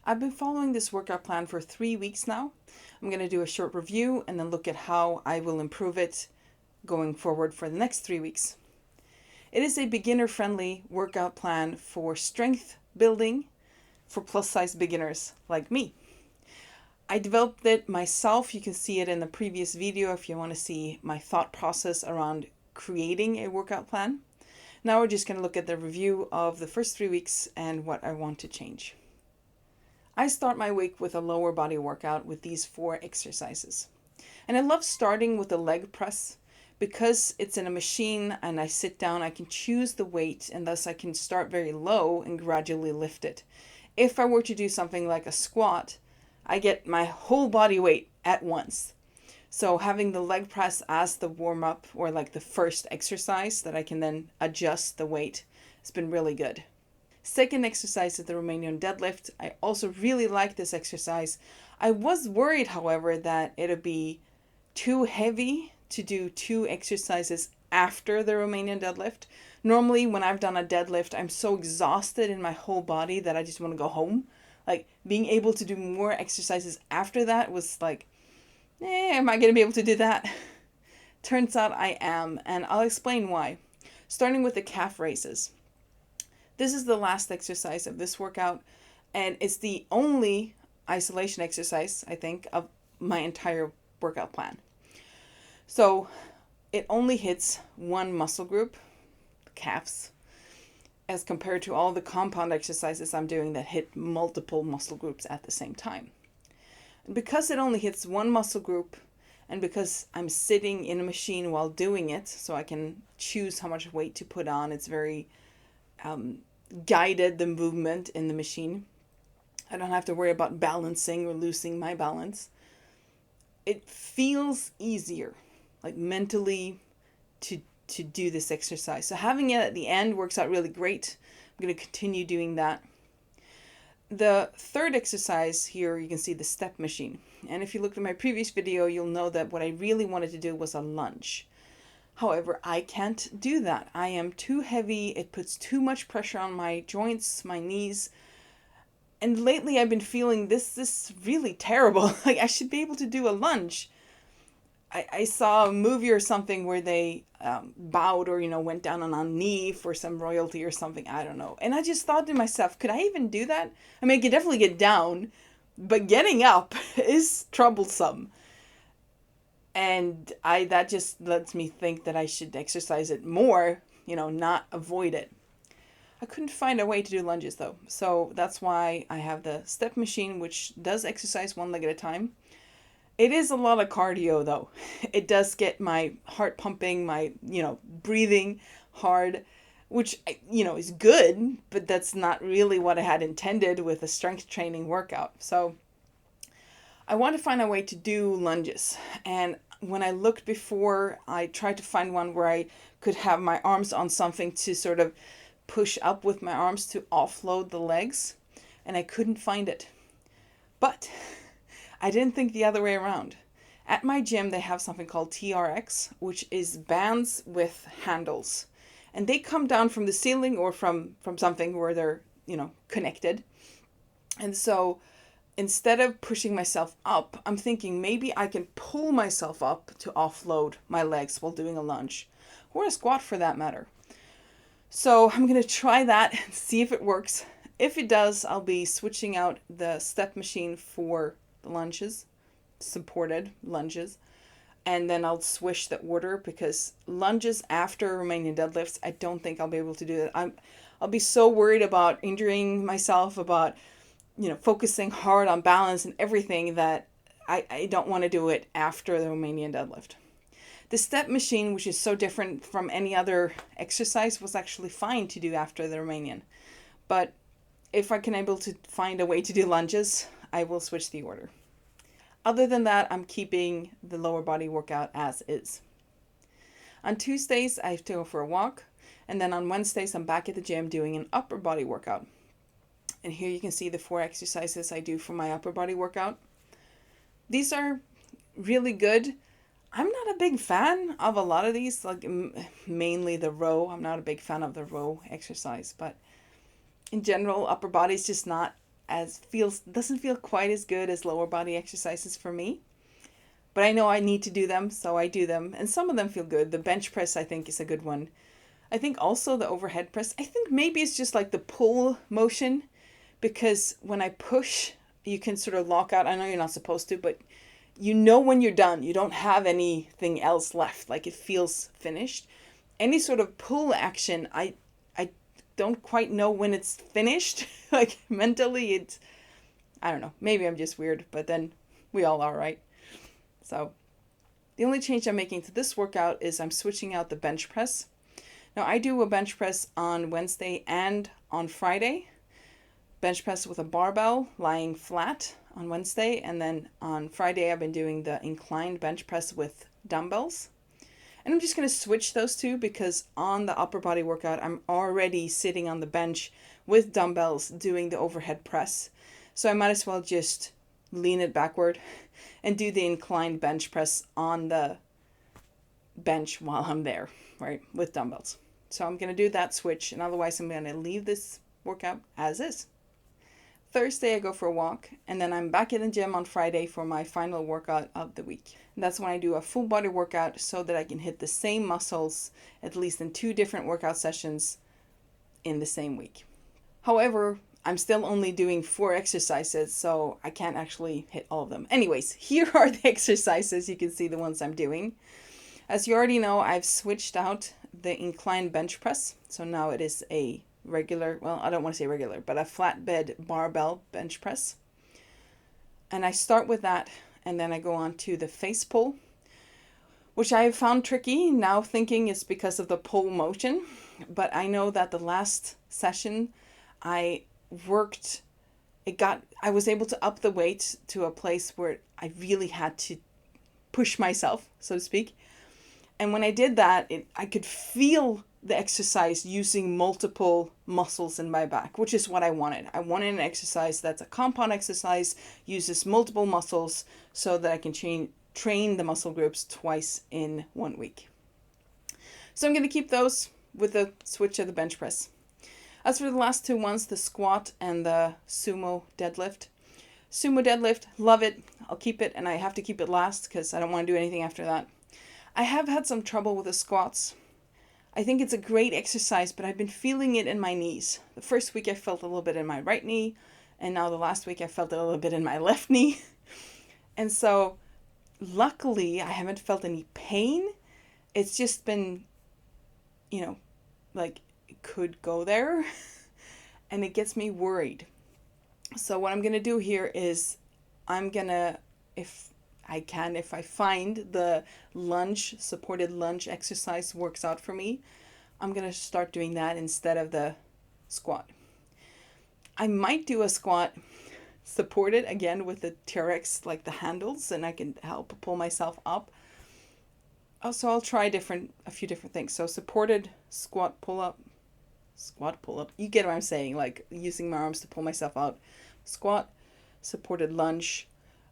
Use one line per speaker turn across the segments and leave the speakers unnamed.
I've been following this workout plan for 3 weeks now. I'm going to do a short review and then look at how I will improve it going forward for the next 3 weeks. It is a beginner-friendly workout plan for strength building for plus-size beginners like me. I developed it myself. You can see it in the previous video if you want to see my thought process around creating a workout plan. Now we're just going to look at the review of the first 3 weeks and what I want to change. I start my week with a lower body workout with these 4 exercises. And I love starting with the leg press because it's in a machine and I sit down, I can choose the weight and thus I can start very low and gradually lift it. If I were to do something like a squat, I get my whole body weight at once. So having the leg press as the warm up or like the first exercise that I can then adjust the weight has been really good. Second exercise is the Romanian deadlift. I also really like this exercise. I was worried, however, that it'd be too heavy to do 2 exercises after the Romanian deadlift. Normally, when I've done a deadlift, I'm so exhausted in my whole body that I just want to go home. Like, being able to do more exercises after that was like, am I going to be able to do that? Turns out I am, and I'll explain why. Starting with the calf raises. This is the last exercise of this workout, and it's the only isolation exercise, I think, of my entire workout plan. So it only hits one muscle group, the calves, as compared to all the compound exercises I'm doing that hit multiple muscle groups at the same time. And because it only hits one muscle group, and because I'm sitting in a machine while doing it, so I can choose how much weight to put on, it's very guided the movement in the machine. I don't have to worry about balancing or losing my balance. It feels easier, like mentally, to do this exercise. So having it at the end works out really great. I'm going to continue doing that. The third exercise here, you can see the step machine. And if you looked at my previous video, you'll know that what I really wanted to do was a lunge. However, I can't do that. I am too heavy. It puts too much pressure on my joints, my knees. And lately I've been feeling this is really terrible. Like I should be able to do a lunge. I saw a movie or something where they bowed or, went down on a knee for some royalty or something. I don't know. And I just thought to myself, could I even do that? I mean, I could definitely get down, but getting up is troublesome. And that just lets me think that I should exercise it more, not avoid it. I couldn't find a way to do lunges though. So that's why I have the step machine, which does exercise one leg at a time. It is a lot of cardio though. It does get my heart pumping, my, breathing hard, which, is good, but that's not really what I had intended with a strength training workout. So I want to find a way to do lunges. And when I looked before, I tried to find one where I could have my arms on something to sort of push up with my arms to offload the legs, and I couldn't find it. But I didn't think the other way around. At my gym, they have something called TRX, which is bands with handles. And they come down from the ceiling or from something where they're, connected. And so instead of pushing myself up, I'm thinking maybe I can pull myself up to offload my legs while doing a lunge, or a squat for that matter. So I'm going to try that and see if it works. If it does, I'll be switching out the step machine for the lunges, supported lunges, and then I'll switch the order because lunges after Romanian deadlifts, I don't think I'll be able to do that. I'll be so worried about injuring myself, about focusing hard on balance and everything that I don't want to do it after the Romanian deadlift. The step machine, which is so different from any other exercise, was actually fine to do after the Romanian. But if I can able to find a way to do lunges, I will switch the order. Other than that, I'm keeping the lower body workout as is. On Tuesdays, I have to go for a walk. And then on Wednesdays, I'm back at the gym doing an upper body workout. And here you can see the 4 exercises I do for my upper body workout. These are really good. I'm not a big fan of a lot of these, like mainly the row. I'm not a big fan of the row exercise, but in general, upper body is just not doesn't feel quite as good as lower body exercises for me. But I know I need to do them, so I do them. And some of them feel good. The bench press, I think, is a good one. I think also the overhead press. I think maybe it's just like the pull motion, because when I push, you can sort of lock out. I know you're not supposed to, but you know when you're done. You don't have anything else left. Like it feels finished. Any sort of pull action, I don't quite know when it's finished. Like mentally, I don't know. Maybe I'm just weird, but then we all are, right? So the only change I'm making to this workout is I'm switching out the bench press. Now I do a bench press on Wednesday and on Friday. Bench press with a barbell lying flat on Wednesday, and then on Friday I've been doing the inclined bench press with dumbbells. And I'm just going to switch those two because on the upper body workout I'm already sitting on the bench with dumbbells doing the overhead press. So I might as well just lean it backward and do the inclined bench press on the bench while I'm there, right, with dumbbells. So I'm going to do that switch, and otherwise I'm going to leave this workout as is. Thursday I go for a walk, and then I'm back in the gym on Friday for my final workout of the week. And that's when I do a full body workout so that I can hit the same muscles at least in 2 different workout sessions in the same week. However, I'm still only doing 4 exercises, so I can't actually hit all of them. Anyways, here are the exercises. You can see the ones I'm doing. As you already know, I've switched out the inclined bench press. So now it is a regular, well, I don't want to say regular, but a flatbed barbell bench press. And I start with that, and then I go on to the face pull, which I have found tricky, now thinking it's because of the pull motion. But I know that the last session I was able to up the weight to a place where I really had to push myself, so to speak. And when I did that, I could feel the exercise using multiple muscles in my back, which is what I wanted. I wanted an exercise that's a compound exercise, uses multiple muscles so that I can train the muscle groups twice in 1 week. So I'm going to keep those with the switch of the bench press. As for the last 2 ones, the squat and the sumo deadlift. Sumo deadlift, love it. I'll keep it, and I have to keep it last because I don't want to do anything after that. I have had some trouble with the squats. I think it's a great exercise, but I've been feeling it in my knees. The first week I felt a little bit in my right knee, and now the last week I felt it a little bit in my left knee. And so luckily I haven't felt any pain. It's just been, like it could go there and it gets me worried. So what I'm going to do here is I'm going to, if I find the supported lunge exercise works out for me, I'm going to start doing that instead of the squat. I might do a squat supported again with the TRX, like the handles, and I can help pull myself up. So I'll try a few different things. So supported squat pull up. You get what I'm saying, like using my arms to pull myself out. Squat, supported lunge.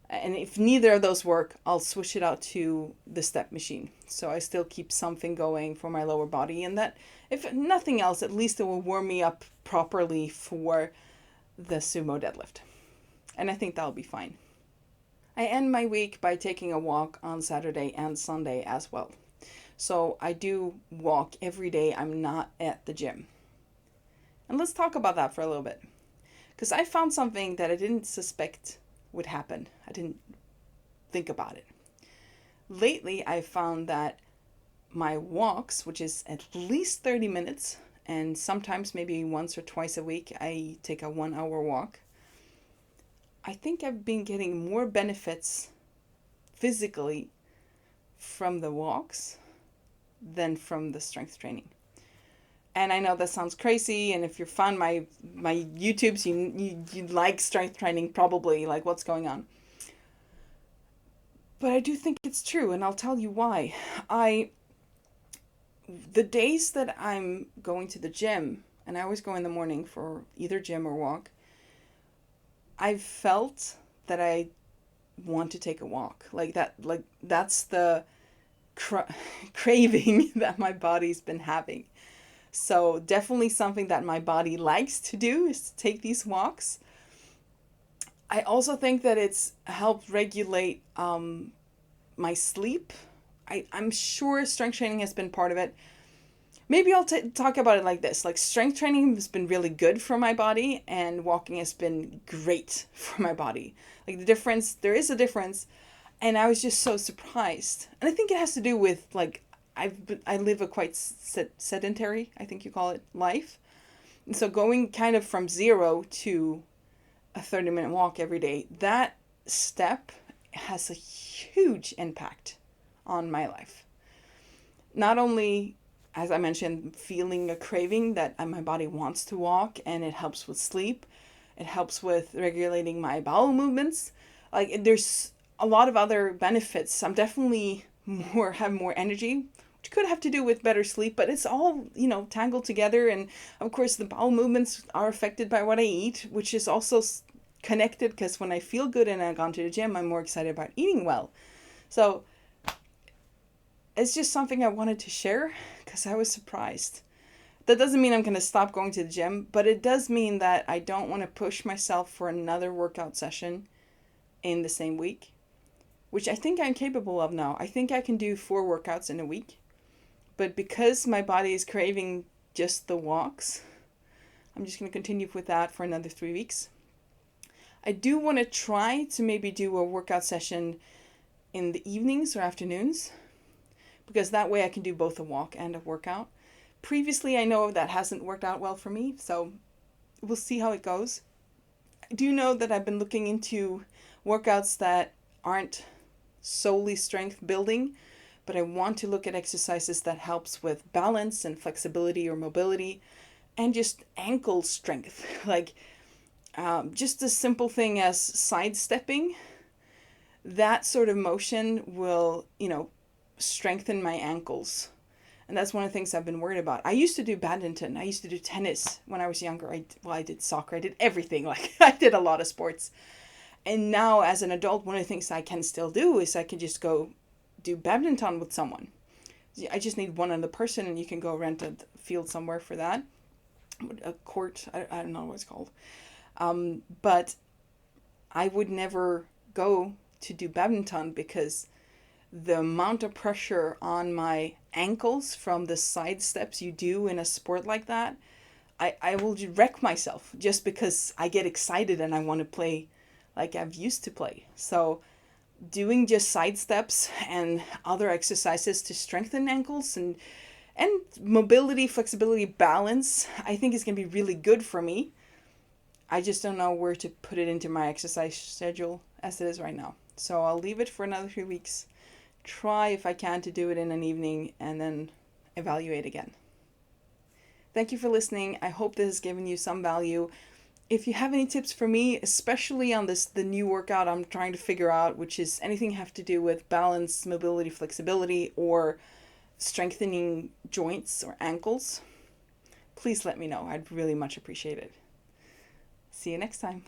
And if neither of those work, I'll switch it out to the step machine. So I still keep something going for my lower body, and that, if nothing else, at least it will warm me up properly for the sumo deadlift. And I think that'll be fine. I end my week by taking a walk on Saturday and Sunday as well. So I do walk every day I'm not at the gym. And let's talk about that for a little bit. Because I found something that I didn't suspect would happen. I didn't think about it. Lately, I found that my walks, which is at least 30 minutes, and sometimes maybe once or twice a week, I take a 1-hour walk. I think I've been getting more benefits physically from the walks than from the strength training. And I know that sounds crazy, and if you found my YouTubes, you like strength training probably, like what's going on. But I do think it's true, and I'll tell you why. The days that I'm going to the gym, and I always go in the morning for either gym or walk, I've felt that I want to take a walk. That's the craving that my body's been having. So definitely something that my body likes to do is to take these walks. I also think that it's helped regulate my sleep. I'm sure strength training has been part of it. Maybe I'll talk about it like this. Like, strength training has been really good for my body, and walking has been great for my body. Like, there is a difference, and I was just so surprised. And I think it has to do with, like, I live a quite sedentary, I think you call it, life. And so going kind of from zero to a 30-minute walk every day, that step has a huge impact on my life. Not only, as I mentioned, feeling a craving that my body wants to walk, and it helps with sleep, it helps with regulating my bowel movements. Like, there's a lot of other benefits. I'm definitely have more energy, which could have to do with better sleep, but it's all, tangled together. And of course, the bowel movements are affected by what I eat, which is also connected, because when I feel good and I've gone to the gym, I'm more excited about eating well. So it's just something I wanted to share because I was surprised. That doesn't mean I'm going to stop going to the gym, but it does mean that I don't want to push myself for another workout session in the same week, which I think I'm capable of now. I think I can do 4 workouts in a week, but because my body is craving just the walks, I'm just going to continue with that for another 3 weeks. I do want to try to maybe do a workout session in the evenings or afternoons, because that way I can do both a walk and a workout. Previously, I know that hasn't worked out well for me, so we'll see how it goes. I do know that I've been looking into workouts that aren't solely strength building, but I want to look at exercises that helps with balance and flexibility or mobility, and just ankle strength. Like, just a simple thing as sidestepping, that sort of motion will, strengthen my ankles. And that's one of the things I've been worried about. I used to do badminton. I used to do tennis when I was younger. I did soccer. I did everything. Like, I did a lot of sports. And now as an adult, one of the things I can still do is I can just go do badminton with someone. I just need one other person, and you can go rent a field somewhere for that. A court. I don't know what it's called. But I would never go to do badminton because the amount of pressure on my ankles from the side steps you do in a sport like that, I will wreck myself just because I get excited and I want to play like I've used to play. So doing just side steps and other exercises to strengthen ankles and mobility, flexibility, balance, I think is going to be really good for me. I just don't know where to put it into my exercise schedule as it is right now. So I'll leave it for another 3 weeks. Try if I can to do it in an evening and then evaluate again. Thank you for listening. I hope this has given you some value. If you have any tips for me, especially on the new workout I'm trying to figure out, which is anything have to do with balance, mobility, flexibility, or strengthening joints or ankles, please let me know. I'd really much appreciate it. See you next time.